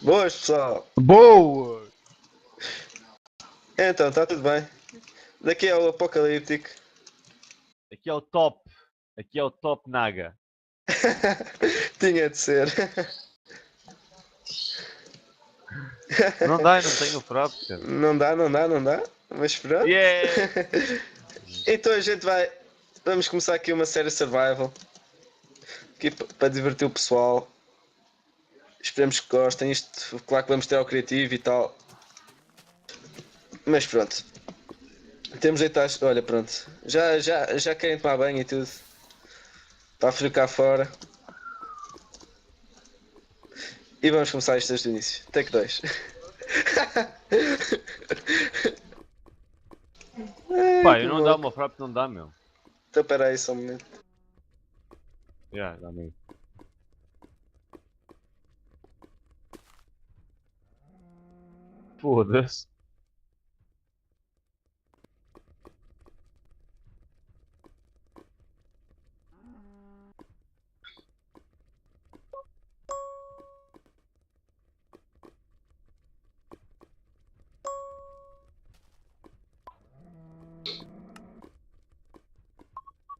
Boas, pessoal. Boa! Então, está tudo bem? Daqui é o Apocalíptico. Aqui é o top. Aqui é o top Naga. Tinha de ser. Não dá, eu não tenho props, cara. Não dá, não dá, não dá. Mas pronto. Yeah! Então a gente vai. Vamos começar aqui uma série survival. Aqui para divertir o pessoal. Esperemos que gostem. Isto, claro que vamos ter ao criativo e tal. Mas pronto. Temos aí tais. Olha, pronto. Já querem tomar banho e tudo. Está frio cá fora. E vamos começar isto desde o início. Take 2. Ai, Pá, que eu não dá louco. uma prop, não dá, meu. Então peraí só um momento. Yeah, dá mesmo. Foda-se.